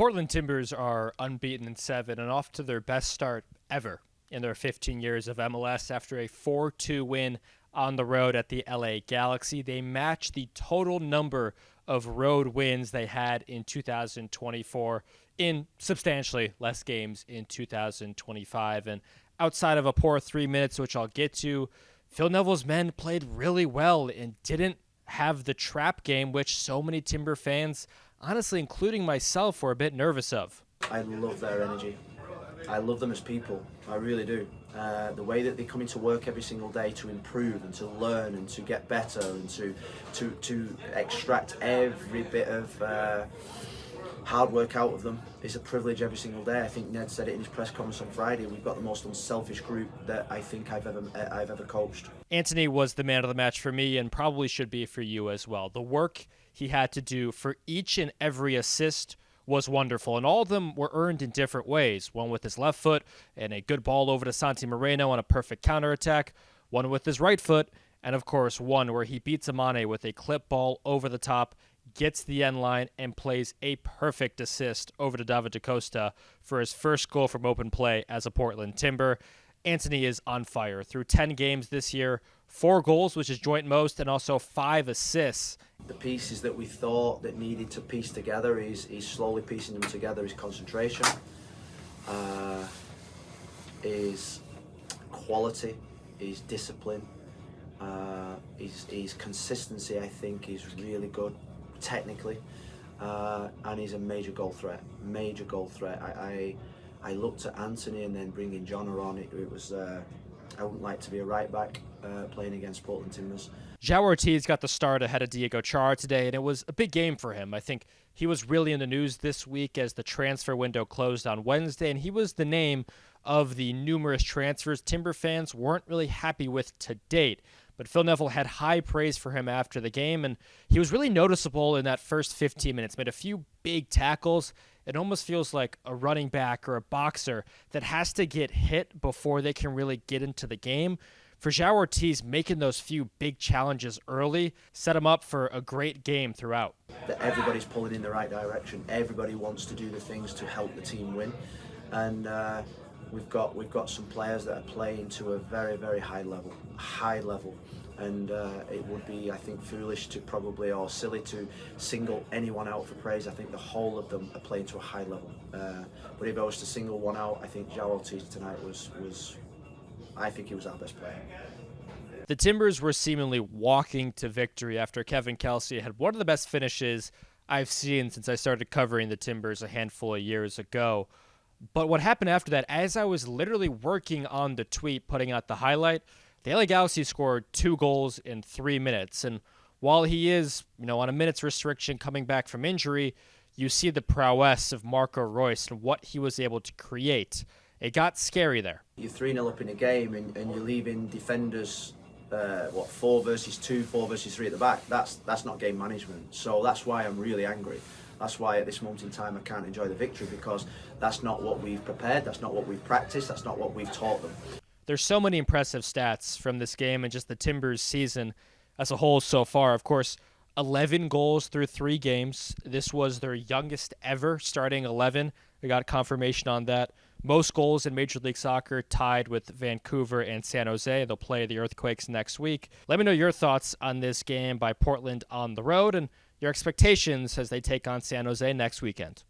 The Portland Timbers are unbeaten in 7 and off to their best start ever in their 15 years of MLS after a 4-2 win on the road at the LA Galaxy. They match the total number of road wins they had in 2024 in substantially less games in 2025. And outside of a poor 3 minutes, which I'll get to, Phil Neville's men played really well and didn't have the trap game, which so many Timber fans, honestly, including myself, were a bit nervous of. I love their energy. I love them as people. I really do. The way that they come into work every single day to improve and to learn and to get better and to extract every bit of hard work out of them is a privilege every single day. I think Ned said it in his press conference on Friday. We've got the most unselfish group that I think I've ever coached. Anthony was the man of the match for me and probably should be for you as well. The work he had to do for each and every assist was wonderful, and all of them were earned in different ways. One with his left foot and a good ball over to Santi Moreno on a perfect counterattack, one with his right foot, and of course one where he beats Amane with a clip ball over the top, gets the end line, and plays a perfect assist over to David DaCosta for his first goal from open play as a Portland Timber. Anthony is on fire. Through 10 games this year, 4 goals, which is joint most, and also 5 assists. The pieces that we thought that needed to piece together, he's slowly piecing them together. His concentration, his quality, his discipline, his consistency, I think, is really good technically, and he's a major goal threat. I looked at Anthony and then bringing Jonah on. It was I wouldn't like to be a right back playing against Portland Timbers. João Ortiz got the start ahead of Diego Chara today, and it was a big game for him. I think he was really in the news this week as the transfer window closed on Wednesday, and he was the name of the numerous transfers Timber fans weren't really happy with to date. But Phil Neville had high praise for him after the game, and he was really noticeable in that first 15 minutes. Made a few big tackles. It almost feels like a running back or a boxer that has to get hit before they can really get into the game. For João Ortiz, making those few big challenges early set him up for a great game throughout. That everybody's pulling in the right direction. Everybody wants to do the things to help the team win, and we've got some players that are playing to a very, very high level, and it would be, I think, foolish to probably, or silly to single anyone out for praise. I think the whole of them are playing to a high level. But if I was to single one out, I think João Ortiz tonight was I think he was our best player. The Timbers were seemingly walking to victory after Kevin Kelsey had one of the best finishes I've seen since I started covering the Timbers a handful of years ago. But what happened after that, as I was literally working on the tweet, putting out the highlight, the LA Galaxy scored 2 goals in 3 minutes. And while he is, on a minutes restriction coming back from injury, you see the prowess of Marco Reus and what he was able to create. It got scary there. You're 3-0 up in a game and you're leaving defenders, 4 versus 2, 4 versus 3 at the back. That's not game management. So that's why I'm really angry. That's why at this moment in time I can't enjoy the victory, because that's not what we've prepared, that's not what we've practiced, that's not what we've taught them. There's so many impressive stats from this game and just the Timbers season as a whole so far. Of course, 11 goals through 3 games. This was their youngest ever starting 11. We got confirmation on that. Most goals in Major League Soccer, tied with Vancouver and San Jose. They'll play the Earthquakes next week. Let me know your thoughts on this game by Portland on the road and your expectations as they take on San Jose next weekend.